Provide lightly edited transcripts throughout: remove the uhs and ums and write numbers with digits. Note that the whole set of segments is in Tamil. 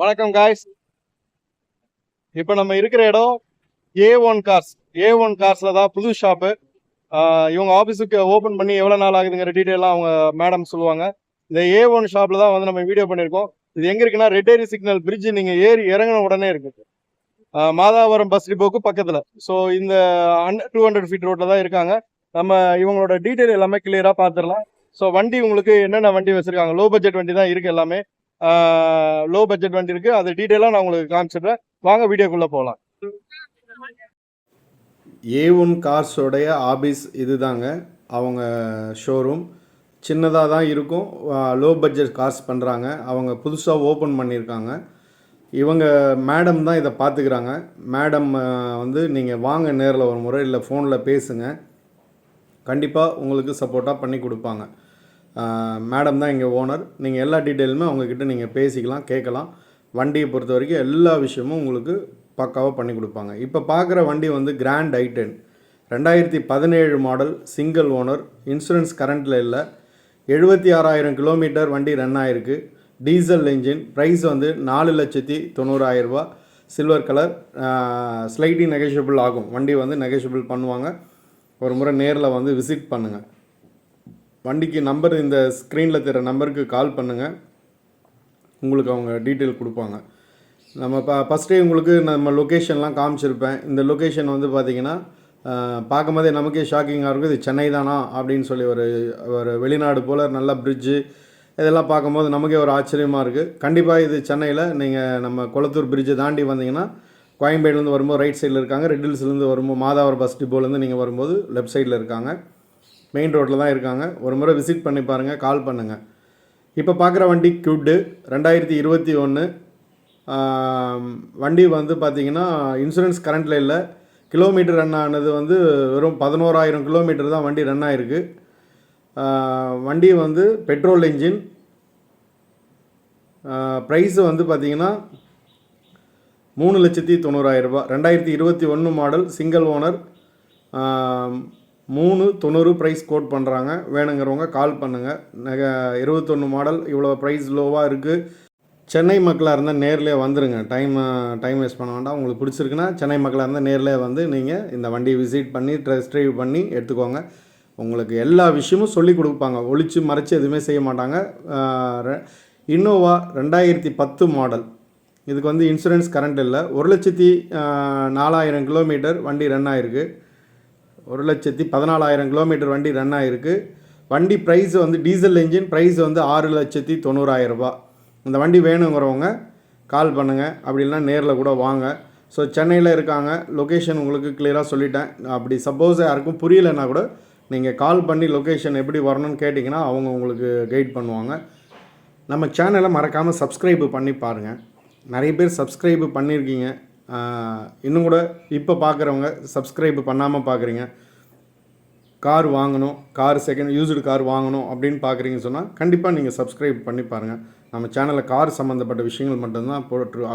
வணக்கம் காய்ஸ். இப்போ நம்ம இருக்கிற இடம் A1 கார்ஸ். A1 கார்ஸ்ல தான் புது ஷாப்பு. இவங்க ஆஃபீஸுக்கு ஓப்பன் பண்ணி எவ்வளோ நாள் ஆகுதுங்கிற டீட்டெயிலாம் அவங்க மேடம் சொல்லுவாங்க. இந்த A1 ஷாப்ல தான் வந்து நம்ம வீடியோ பண்ணியிருக்கோம். இது எங்க இருக்குன்னா ரெட்டேரி சிக்னல் பிரிட்ஜ் நீங்க ஏறி இறங்கின உடனே இருக்கு. மாதாவரம் பஸ் டிப்போக்கு பக்கத்துல. ஸோ இந்த 200 ஃபீட் ரோட்ல தான் இருக்காங்க. நம்ம இவங்களோட டீட்டெயில் எல்லாமே கிளியரா பார்த்துடலாம். ஸோ வண்டி உங்களுக்கு என்னென்ன வண்டி வச்சிருக்காங்க, லோ பட்ஜெட் வண்டி தான் இருக்கு எல்லாமே. லோ பட்ஜெட் வண்டி இருக்கு. அது டீட்டெயிலாக நான் உங்களுக்கு காமிச்சிடுறேன். வாங்க வீடியோக்குள்ள போகலாம். A1 கார்ஸோடைய ஆபீஸ் இதுதாங்க. அவங்க ஷோரூம் சின்னதாக தான் இருக்கும். லோ பட்ஜெட் கார்ஸ் பண்ணுறாங்க. அவங்க புதுசாக ஓப்பன் பண்ணியிருக்காங்க. இவங்க மேடம் தான் இதை பார்த்துக்கிறாங்க. மேடம் வந்து நீங்கள் வாங்க நேரில் ஒரு முறை, இல்லை ஃபோனில் பேசுங்க, கண்டிப்பாக உங்களுக்கு சப்போர்ட்டாக பண்ணி கொடுப்பாங்க. மேடம் தான் இங்கே ஓனர். நீங்கள் எல்லா டீட்டெயிலுமே அவங்கக்கிட்ட நீங்கள் பேசிக்கலாம், கேட்கலாம். வண்டியை பொறுத்த வரைக்கும் எல்லா விஷயமும் உங்களுக்கு பக்காவாக பண்ணி கொடுப்பாங்க. இப்போ பார்க்குற வண்டி வந்து grand i10 2017 model, single owner, insurance கரண்ட்டில் இல்லை, 76,000 கிலோமீட்டர் வண்டி ரன் ஆகிருக்கு. Diesel engine. ப்ரைஸ் வந்து 4,90,000 ரூபா. Silver colour. ஸ்லைட்லி நெகோஷியபிள் ஆகும். வண்டி வந்து நெகோஷியபிள் பண்ணுவாங்க. ஒரு முறை நேரில் வந்து விசிட் பண்ணுங்கள். வண்டிக்கு நம்பர் இந்த ஸ்க்ரீனில் தெரிய நம்பருக்கு கால் பண்ணுங்கள். உங்களுக்கு அவங்க டீட்டெயில் கொடுப்பாங்க. நம்ம ஃபஸ்ட்டே உங்களுக்கு நம்ம லொக்கேஷன்லாம் காமிச்சிருப்பேன். இந்த லொக்கேஷன் வந்து பார்த்திங்கன்னா பார்க்கும்போதே நமக்கே ஷாக்கிங்காக இருக்கும். இது சென்னை தானா அப்படின்னு சொல்லி ஒரு வெளிநாடு போல் நல்ல பிரிட்ஜு இதெல்லாம் பார்க்கும்போது நமக்கே ஒரு ஆச்சரியமாக இருக்குது. கண்டிப்பாக இது சென்னையில் நீங்கள் நம்ம கொளத்தூர் பிரிட்ஜை தாண்டி வந்தீங்கன்னா, கோயம்பேடுலேருந்து வரும்போது ரைட் சைடில் இருக்காங்க. ரெட் ஹில்ஸ்லேருந்து வரும்போது மாதாவரம் பஸ் டிப்போலேருந்து நீங்கள் வரும்போது லெஃப்ட் சைடில் இருக்காங்க. மெயின் ரோட்டில் தான் இருக்காங்க. ஒரு முறை விசிட் பண்ணி பாருங்கள், கால் பண்ணுங்கள். இப்போ பார்க்குற வண்டி குவிட்டு 2021 வண்டி வந்து பார்த்திங்கன்னா இன்சூரன்ஸ் கரண்ட்டில் இல்லை. கிலோமீட்டர் ரன் ஆனது வந்து வெறும் 11,000 கிலோமீட்டர் தான் வண்டி ரன் ஆகிருக்கு. வண்டி வந்து பெட்ரோல் என்ஜின். ப்ரைஸு வந்து பார்த்திங்கன்னா 3,90,000 ரூபா. 2021 model, single owner, 3,90 price quote பண்ணுறாங்க. வேணுங்கிறவங்க கால் பண்ணுங்கள். 21 மாடல் இவ்வளோ ப்ரைஸ் லோவாக இருக்குது. சென்னை மக்களாக இருந்தால் நேரிலே வந்துடுங்க. டைம் வேஸ்ட் பண்ண வேண்டாம். உங்களுக்கு பிடிச்சிருக்குன்னா சென்னை மக்களாக இருந்தால் நேரிலே வந்து நீங்கள் இந்த வண்டியை விசிட் பண்ணி டெஸ்ட் ட்ரைவ் பண்ணி எடுத்துக்கோங்க. உங்களுக்கு எல்லா விஷயமும் சொல்லி கொடுப்பாங்க. ஒளிச்சு மறைச்சி எதுவுமே செய்ய மாட்டாங்க. Innova 2010 model. இதுக்கு வந்து இன்சூரன்ஸ் கரண்ட் இல்லை. 1,04,000 கிலோமீட்டர் வண்டி ரன் ஆகிருக்கு. 1,14,000 கிலோமீட்டர் வண்டி ரன் ஆகிருக்கு. வண்டி ப்ரைஸ் வந்து டீசல் என்ஜின். ப்ரைஸ் வந்து 6,90,000 ரூபா. இந்த வண்டி வேணுங்கிறவங்க கால் பண்ணுங்கள். அப்படி இல்லைனா நேரில் கூட வாங்க. ஸோ சென்னையில் இருக்காங்க. லொக்கேஷன் உங்களுக்கு கிளியராக சொல்லிட்டேன். அப்படி சப்போஸ் யாருக்கும் புரியலைன்னா கூட நீங்கள் கால் பண்ணி லொக்கேஷன் எப்படி வரணும்னு கேட்டிங்கன்னா அவங்க உங்களுக்கு கைட் பண்ணுவாங்க. நம்ம சேனலை மறக்காமல் சப்ஸ்கிரைப் பண்ணி பாருங்கள். நிறைய பேர் சப்ஸ்கிரைப் பண்ணியிருக்கீங்க. இன்னும் கூட இப்போ பார்க்குறவங்க சப்ஸ்கிரைப் பண்ணாமல் பார்க்குறீங்க. கார் வாங்கணும், செகண்ட் யூஸ்டு கார் வாங்கணும் அப்படின்னு பார்க்குறீங்கன்னு சொன்னால் கண்டிப்பாக நீங்கள் சப்ஸ்கிரைப் பண்ணி பாருங்கள். நம்ம சேனலில் கார் சம்மந்தப்பட்ட விஷயங்கள் மட்டும்தான்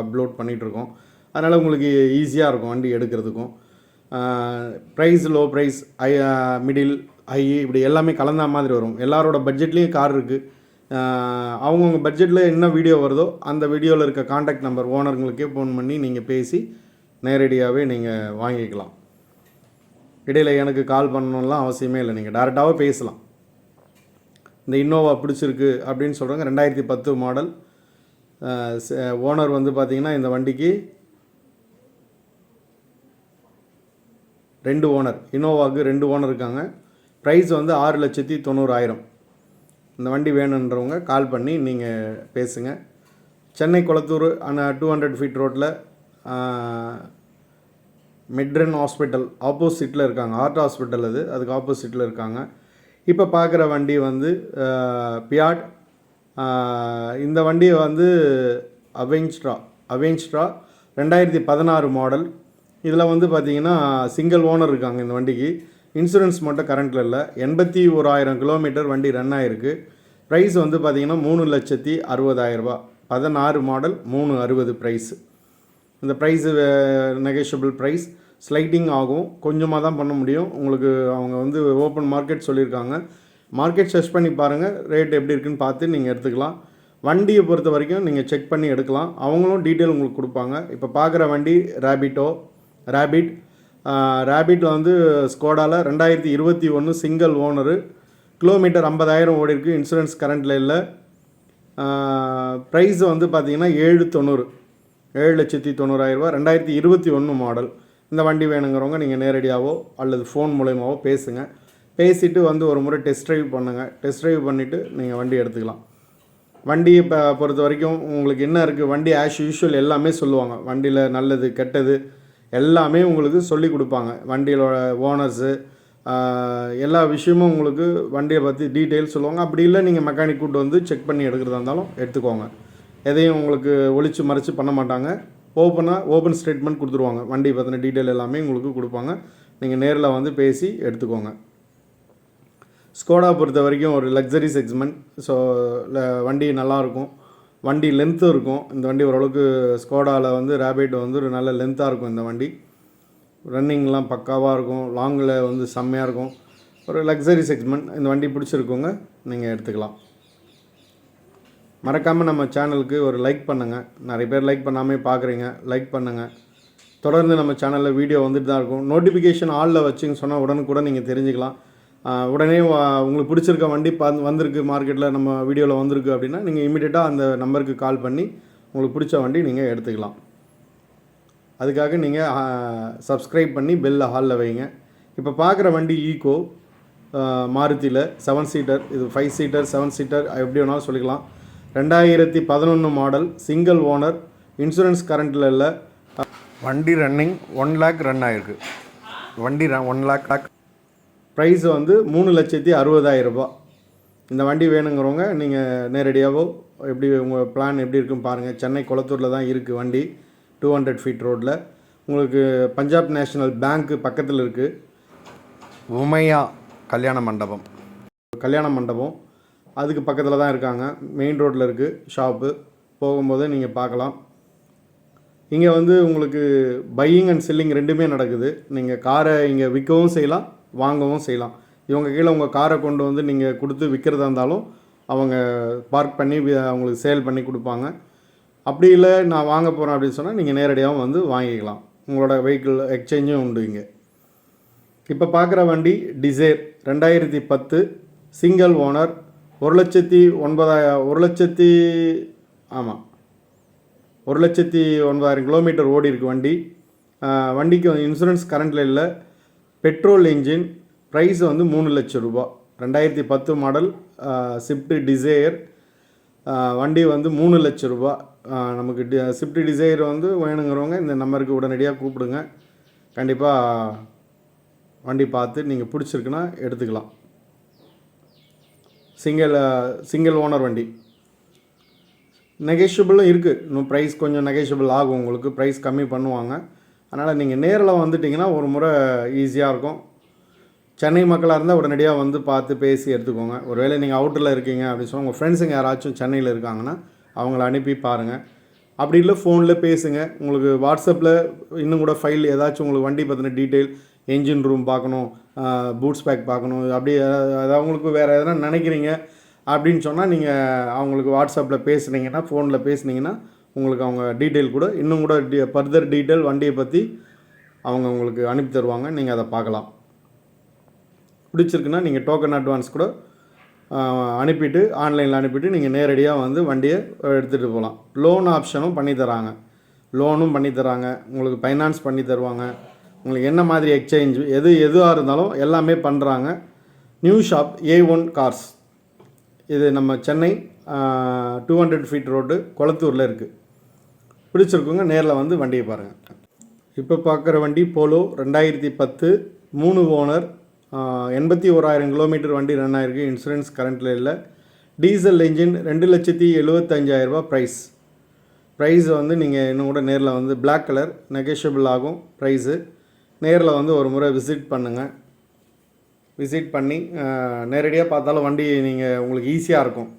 அப்லோட் பண்ணிகிட்ருக்கோம். அதனால் உங்களுக்கு ஈஸியாக இருக்கும் வண்டி எடுக்கிறதுக்கும். Price, low price, middle, high, இப்படி எல்லாமே கலந்த மாதிரி வரும். எல்லாரோட பட்ஜெட்லேயும் கார் இருக்குது. அவங்கவுங்க பட்ஜெட்டில் என்ன வீடியோ வருதோ அந்த வீடியோவில் இருக்க காண்டாக்ட் நம்பர் ஓனருங்களுக்கே ஃபோன் பண்ணி நீங்கள் பேசி நேரடியாகவே நீங்கள் வாங்கிக்கலாம். இடையில் எனக்கு கால் பண்ணணும்லாம் அவசியமே இல்லை. நீங்கள் டேரெக்டாகவே பேசலாம். இந்த இன்னோவா பிடிச்சிருக்கு அப்படின்னு சொல்கிறாங்க. 2010 மாடல். ஓனர் வந்து பார்த்திங்கன்னா இந்த வண்டிக்கு 2 ஓனர். இன்னோவாவுக்கு 2 ஓனர் இருக்காங்க. ப்ரைஸ் வந்து 6,90,000. இந்த வண்டி வேணுன்றவங்க கால் பண்ணி நீங்கள் பேசுங்க. சென்னை கொளத்தூர் 200 ஃபீட் ரோட்டில் மிட்ரன் ஹாஸ்பிட்டல் ஆப்போசிட்டில் இருக்காங்க. ஹார்ட் ஹாஸ்பிட்டல் அதுக்கு ஆப்போசிட்டில் இருக்காங்க. இப்போ பார்க்குற வண்டி வந்து பியாட். இந்த வண்டி வந்து அவென்ஜ்ட்ரா 2016 மாடல். இதில் வந்து பார்த்திங்கன்னா சிங்கிள் ஓனர் இருக்காங்க. இந்த வண்டிக்கு இன்சூரன்ஸ் மட்டும் கரண்ட்டில் இல்லை. 81,000 கிலோமீட்டர் வண்டி ரன் ஆகிருக்கு. ப்ரைஸ் வந்து பார்த்திங்கன்னா 3,60,000 ரூபா. 16 மாடல், 360 ப்ரைஸு. இந்த ப்ரைஸு நெகோஷியபிள் ப்ரைஸ். ஸ்லைட்டிங் ஆகும். கொஞ்சமாக தான் பண்ண முடியும். உங்களுக்கு அவங்க வந்து ஓப்பன் மார்க்கெட் சொல்லியிருக்காங்க. மார்க்கெட் சர்ச் பண்ணி பாருங்கள். ரேட் எப்படி இருக்குன்னு பார்த்து நீங்கள் எடுத்துக்கலாம். வண்டியை பொறுத்த வரைக்கும் நீங்கள் செக் பண்ணி எடுக்கலாம். அவங்களும் டீட்டெயில் உங்களுக்கு கொடுப்பாங்க. இப்போ பார்க்குற வண்டி ரேபிட். ரேபிட்டில் வந்து ஸ்கோடாவில் 2021 சிங்கிள் ஓனரு. கிலோமீட்டர் 50,000 ஓடி இருக்குது. இன்சூரன்ஸ் கரண்ட்டில் இல்லை. ப்ரைஸ் வந்து பார்த்தீங்கன்னா 7,90,000 7,90,000 2021 மாடல். இந்த வண்டி வேணுங்கிறவங்க நீங்கள் நேரடியாகவோ அல்லது ஃபோன் மூலயமாவோ பேசுங்க. பேசிவிட்டு வந்து ஒரு முறை டெஸ்ட் ட்ரைவ் பண்ணுங்கள். டெஸ்ட் ட்ரைவ் பண்ணிவிட்டு நீங்கள் வண்டி எடுத்துக்கலாம். வண்டியை பொறுத்த வரைக்கும் உங்களுக்கு என்ன இருக்குது, வண்டி ஆஸ் யூஷுவல் எல்லாமே சொல்லுவாங்க. வண்டியில் நல்லது கெட்டது எல்லாமே உங்களுக்கு சொல்லி கொடுப்பாங்க. வண்டியோட ஓனர்ஸு எல்லா விஷயமும் உங்களுக்கு வண்டியை பற்றி டீட்டெயில் சொல்லுவாங்க. அப்படி இல்லை நீங்கள் மெக்கானிக் கூட்டு வந்து செக் பண்ணி எடுக்கிறதா இருந்தாலும் எடுத்துக்கோங்க. எதையும் உங்களுக்கு ஒளிச்சு மறைச்சு பண்ண மாட்டாங்க. ஓப்பன் ஸ்டேட்மெண்ட் கொடுத்துருவாங்க. வண்டி பற்றின டீட்டெயில் எல்லாமே உங்களுக்கு கொடுப்பாங்க. நீங்கள் நேரில் வந்து பேசி எடுத்துக்கோங்க. ஸ்கோடா பொறுத்த வரைக்கும் ஒரு லக்ஸரி செக்மெண்ட். ஸோ வண்டி நல்லாயிருக்கும். வண்டி லென்த்தும் இருக்கும். இந்த வண்டி ஓரளவுக்கு ஸ்கோடாவில் வந்து ரேபிட் வந்து ஒரு நல்ல லென்த்தாக இருக்கும். இந்த வண்டி ரன்னிங்லாம் பக்காவாக இருக்கும். லாங்கில் வந்து செம்மையாக இருக்கும். ஒரு லக்ஸரி செக்மெண்ட். இந்த வண்டி பிடிச்சிருக்கோங்க, நீங்கள் எடுத்துக்கலாம். மறக்காமல் நம்ம சேனலுக்கு ஒரு லைக் பண்ணுங்கள். நிறைய பேர் லைக் பண்ணாமல் பார்க்குறீங்க. லைக் பண்ணுங்கள். தொடர்ந்து நம்ம சேனலில் வீடியோ வந்துட்டு தான் இருக்கும். நோட்டிஃபிகேஷன் ஆலில் வச்சுன்னு சொன்னால் உடனுக்குடன் நீங்கள் தெரிஞ்சுக்கலாம். உடனே உங்களுக்கு பிடிச்சிருக்க வண்டி வந்திருக்கு, மார்க்கெட்டில் நம்ம வீடியோவில் வந்திருக்கு அப்படின்னா நீங்கள் இமீடியட்டாக அந்த நம்பருக்கு கால் பண்ணி உங்களுக்கு பிடிச்ச வண்டி நீங்கள் எடுத்துக்கலாம். அதுக்காக நீங்கள் சப்ஸ்கிரைப் பண்ணி பெல்ல ஹாலில் வைங்க. இப்போ பார்க்குற வண்டி ஈகோ மாருதியில் 7 சீட்டர். இது 5 சீட்டர் 7 சீட்டர் எப்படி வேணாலும் சொல்லிக்கலாம். 2011 மாடல், சிங்கிள் ஓனர், இன்சூரன்ஸ் கரண்ட்டில் இல்லை. வண்டி ரன்னிங் 1 lakh ரன் ஆகிருக்கு. வண்டி 1 lakh. ப்ரைஸ் வந்து 3,60,000 இந்த வண்டி வேணுங்கிறவங்க நீங்கள் நேரடியாகவோ எப்படி உங்கள் பிளான் எப்படி இருக்குன்னு பாருங்கள். சென்னை கொளத்தூரில் தான் இருக்குது வண்டி. 200 feet ரோட்டில் உங்களுக்கு பஞ்சாப் நேஷ்னல் பேங்க்கு பக்கத்தில் இருக்குது. உமையா கல்யாண மண்டபம் அதுக்கு பக்கத்தில் தான் இருக்காங்க. மெயின் ரோட்டில் இருக்குது ஷாப்பு. போகும்போது நீங்கள் பார்க்கலாம். இங்கே வந்து உங்களுக்கு பையிங் அண்ட் செல்லிங் ரெண்டுமே நடக்குது. நீங்கள் காரை இங்கே விற்கவும் செய்யலாம், வாங்கவும் செய்யலாம். இவங்க கீழே உங்கள் காரை கொண்டு வந்து நீங்கள் கொடுத்து விற்கிறதா இருந்தாலும் அவங்க பார்க் பண்ணி அவங்களுக்கு சேல் பண்ணி கொடுப்பாங்க. அப்படி இல்லை நான் வாங்க போகிறேன் அப்படின்னு சொன்னால் நீங்கள் நேரடியாகவும் வந்து வாங்கிக்கலாம். உங்களோட வெஹிக்கிள் எக்ஸ்சேஞ்சும் உண்டு இங்கே. இப்போ பார்க்குற வண்டி டிசைர் 2010 சிங்கிள் ஓனர். 1,09,000 கிலோமீட்டர் ஓடி இருக்கு வண்டி. வண்டிக்கு இன்சூரன்ஸ் கரண்ட்டில் இல்லை. Petrol engine. ப்ரைஸ் வந்து 3 லட்சம் ரூபாய். 2010 மாடல் ஸ்விஃப்ட் டிசையர். வண்டி வந்து 3 லட்சம் ரூபாய். நமக்கு ஸ்விஃப்ட் டிசையர் வந்து வேணுங்கிறவங்க இந்த நம்பருக்கு உடனடியாக கூப்பிடுங்க. கண்டிப்பாக வண்டி பார்த்து நீங்கள் பிடிச்சிருக்குன்னா எடுத்துக்கலாம். சிங்கிள் ஓனர் வண்டி. நெகோஷியபிளும் இருக்குது. இன்னும் ப்ரைஸ் கொஞ்சம் நெகோஷியபிள் ஆகும். உங்களுக்கு ப்ரைஸ் கம்மி பண்ணுவாங்க. அதனால் நீங்கள் நேரில் வந்துட்டிங்கன்னா ஒரு முறை ஈஸியாக இருக்கும். சென்னை மக்களாக இருந்தால் உடனடியாக வந்து பார்த்து பேசி எடுத்துக்கோங்க. ஒருவேளை நீங்கள் அவுட்டரில் இருக்கீங்க அப்படின்னு சொன்னால் உங்கள் ஃப்ரெண்ட்ஸுங்க யாராச்சும் சென்னையில் இருக்காங்கன்னா அவங்கள அனுப்பி பாருங்கள். அப்படி இல்லை ஃபோனில் பேசுங்க. உங்களுக்கு வாட்ஸ்அப்பில் இன்னும் கூட ஃபைல் ஏதாச்சும் உங்களுக்கு வண்டி பற்றின டீட்டெயில், என்ஜின் ரூம் பார்க்கணும், பூட்ஸ் பேக் பார்க்கணும், அப்படி அதாவது அவங்களுக்கு வேறு எதனா நினைக்கிறீங்க அப்படின்னு சொன்னால் நீங்கள் அவங்களுக்கு வாட்ஸ்அப்பில் பேசுனீங்கன்னா, ஃபோனில் பேசுனீங்கன்னா உங்களுக்கு அவங்க டீட்டெயில் கூட இன்னும் கூட ஃபர்தர் டீட்டெயில் வண்டியை பற்றி அவங்க உங்களுக்கு அனுப்பி தருவாங்க. நீங்கள் அதை பார்க்கலாம். பிடிச்சிருக்குன்னா நீங்கள் டோக்கன் அட்வான்ஸ் கூட அனுப்பிட்டு ஆன்லைனில் அனுப்பிட்டு நீங்கள் நேரடியாக வந்து வண்டியை எடுத்துகிட்டு போகலாம். லோன் ஆப்ஷனும் பண்ணித்தராங்க. லோனும் பண்ணித்தராங்க. உங்களுக்கு ஃபைனான்ஸ் பண்ணி தருவாங்க. உங்களுக்கு என்ன மாதிரி எக்ஸ்சேஞ்ச் எதுவாக இருந்தாலும் எல்லாமே பண்ணுறாங்க. New shop A1 cars. இது நம்ம சென்னை 200 feet ரோடு கொளத்தூரில் இருக்குது. பிடிச்சிருக்குங்க, நேரில் வந்து வண்டியை பாருங்கள். இப்போ பார்க்குற வண்டி போலோ 2010 3 ஓனர். 81,000 கிலோமீட்டர் வண்டி ரன் ஆகிருக்கு. இன்சூரன்ஸ் கரண்ட்டில் இல்லை. Diesel engine. 2,75,000 ப்ரைஸ் வந்து நீங்கள் இன்னும் கூட நேரில் வந்து பிளாக் கலர் நெகோஷியபிள் ஆகும் ப்ரைஸு. நேரில் வந்து ஒரு முறை விசிட் பண்ணுங்கள். விசிட் பண்ணி நேரடியாக பார்த்தாலும் வண்டி நீங்கள் உங்களுக்கு ஈஸியாக இருக்கும்.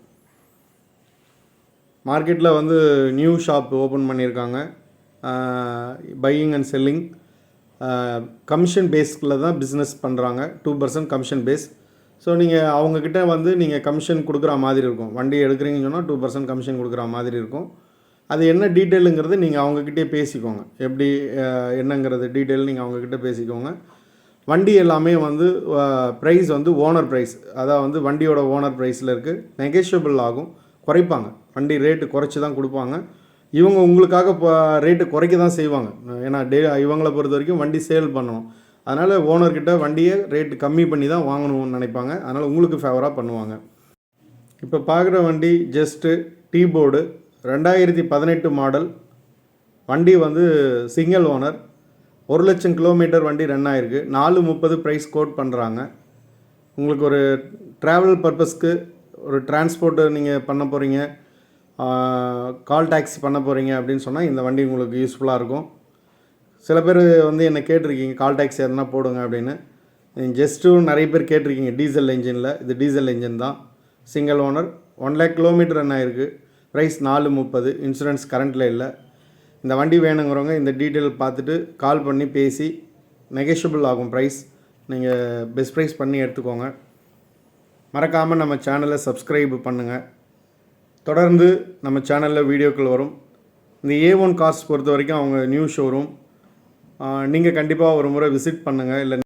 மார்க்கெட்டில் வந்து நியூ ஷாப் ஓப்பன் பண்ணியிருக்காங்க. பையிங் அண்ட் செல்லிங் கமிஷன் பேஸில் தான் பிஸ்னஸ் பண்ணுறாங்க. 2% கமிஷன் பேஸ். ஸோ நீங்கள் அவங்கக்கிட்ட வந்து நீங்கள் கமிஷன் கொடுக்குற மாதிரி இருக்கும். வண்டி எடுக்கிறீங்கன்னு சொன்னால் 2% கமிஷன் கொடுக்குற மாதிரி இருக்கும். அது என்ன டீட்டெயிலுங்கிறது நீங்கள் அவங்கக்கிட்டே பேசிக்கோங்க. எப்படி என்னங்கிறது டீட்டெயில் நீங்கள் அவங்கக்கிட்ட பேசிக்கோங்க. வண்டி எல்லாமே வந்து ப்ரைஸ் வந்து ஓனர் ப்ரைஸ், அதாவது வந்து வண்டியோட ஓனர் ப்ரைஸில் இருக்குது. நெகோஷியபிள் ஆகும், குறைப்பாங்க. வண்டி ரேட்டு குறைச்சி தான் கொடுப்பாங்க. இவங்க உங்களுக்காக இப்போ ரேட்டு குறைக்க தான் செய்வாங்க. ஏன்னா இவங்களை பொறுத்த வரைக்கும் வண்டி சேல் பண்ணணும். அதனால் ஓனர்கிட்ட வண்டியை ரேட்டு கம்மி பண்ணி தான் வாங்கணும்னு நினைப்பாங்க. அதனால் உங்களுக்கு ஃபேவராக பண்ணுவாங்க. இப்போ பார்க்குற வண்டி ஜஸ்ட்டு டீ போர்டு 2018 மாடல் வண்டி வந்து சிங்கிள் ஓனர். 1,00,000 கிலோமீட்டர் வண்டி ரன் ஆகிருக்கு. 430 ப்ரைஸ் கோட் பண்ணுறாங்க. உங்களுக்கு ஒரு ட்ராவல் பர்பஸ்க்கு ஒரு டிரான்ஸ்போர்ட்டு நீங்கள் பண்ண போகிறீங்க, கால் டாக்ஸி பண்ண போகிறீங்க அப்படின்னு சொன்னால் இந்த வண்டி உங்களுக்கு யூஸ்ஃபுல்லாக இருக்கும். சில பேர் வந்து என்னை கேட்டிருக்கீங்க கால் டாக்ஸி எதனா போடுங்க அப்படின்னு. ஜஸ்ட்டும் நிறைய பேர் கேட்டிருக்கீங்க டீசல் என்ஜினில். இது டீசல் என்ஜின் தான், சிங்கிள் ஓனர், 1,00,000 கிலோமீட்டர் ரன் ஆகிருக்கு. ப்ரைஸ் 430, இன்சூரன்ஸ் கரண்ட்டில் இல்லை. இந்த வண்டி வேணுங்கிறவங்க இந்த டீட்டெயில் பார்த்துட்டு கால் பண்ணி பேசி நெகோஷியபிள் ஆகும் ப்ரைஸ். நீங்கள் பெஸ்ட் ப்ரைஸ் பண்ணி எடுத்துக்கோங்க. மறக்காமல் நம்ம சேனலை சப்ஸ்கிரைப் பண்ணுங்கள். தொடர்ந்து நம்ம சேனலில் வீடியோக்கள் வரும். இந்த A1 கார்ஸ் பொறுத்த வரைக்கும் அவங்க நியூ ஷோரூம். நீங்கள் கண்டிப்பாக ஒரு முறை விசிட் பண்ணுங்கள். இல்லை